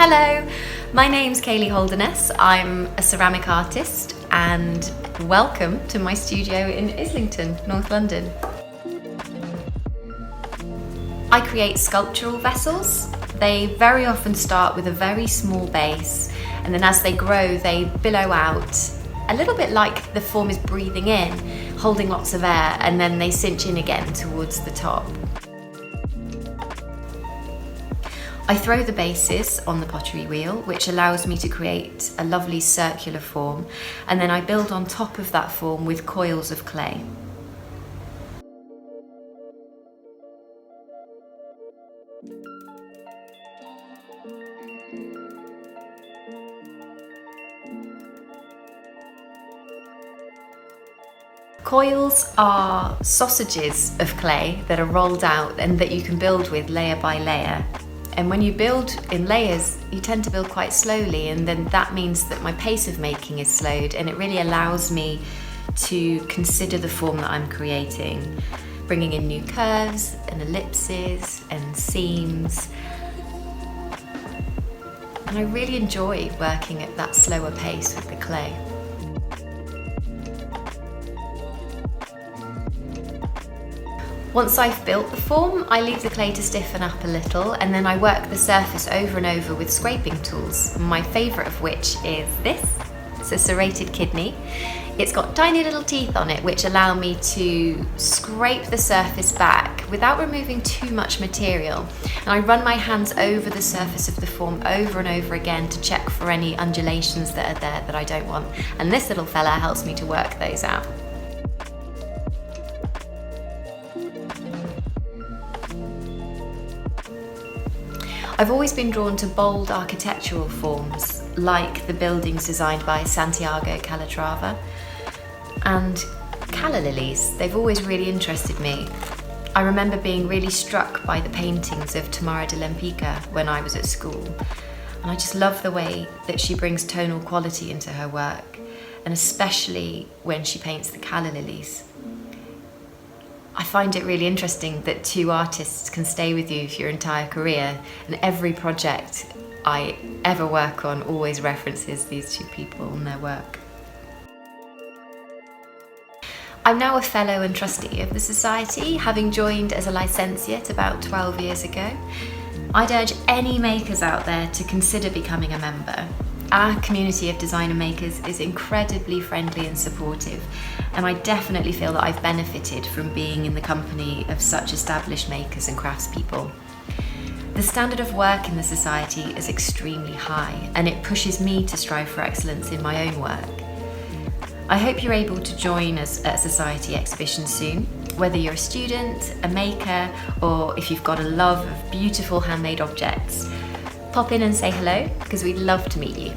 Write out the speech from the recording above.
Hello, my name's Kayley Holderness. I'm a ceramic artist and welcome to my studio in Islington, North London. I create sculptural vessels. They very often start with a very small base, and then as they grow they billow out a little bit like the form is breathing in, holding lots of air, and then they cinch in again towards the top. I throw the bases on the pottery wheel, which allows me to create a lovely circular form, and then I build on top of that form with coils of clay. Coils are sausages of clay that are rolled out and that you can build with layer by layer. And when you build in layers, you tend to build quite slowly, and then that means that my pace of making is slowed, and it really allows me to consider the form that I'm creating, bringing in new curves and ellipses and seams. And I really enjoy working at that slower pace with the clay. Once I've built the form, I leave the clay to stiffen up a little, and then I work the surface over and over with scraping tools, my favourite of which is this. It's a serrated kidney. It's got tiny little teeth on it which allow me to scrape the surface back without removing too much material. And I run my hands over the surface of the form over and over again to check for any undulations that are there that I don't want. And this little fella helps me to work those out. I've always been drawn to bold architectural forms, like the buildings designed by Santiago Calatrava and calla lilies. They've always really interested me. I remember being really struck by the paintings of Tamara de Lempicka when I was at school, and I just love the way that she brings tonal quality into her work, and especially when she paints the calla lilies. I find it really interesting that two artists can stay with you for your entire career, and every project I ever work on always references these two people and their work. I'm now a fellow and trustee of the Society, having joined as a licentiate about 12 years ago. I'd urge any makers out there to consider becoming a member. Our community of designer makers is incredibly friendly and supportive, and I definitely feel that I've benefited from being in the company of such established makers and craftspeople. The standard of work in the Society is extremely high, and it pushes me to strive for excellence in my own work. I hope you're able to join us at a Society exhibition soon, whether you're a student, a maker, or if you've got a love of beautiful handmade objects. Pop in and say hello, because we'd love to meet you.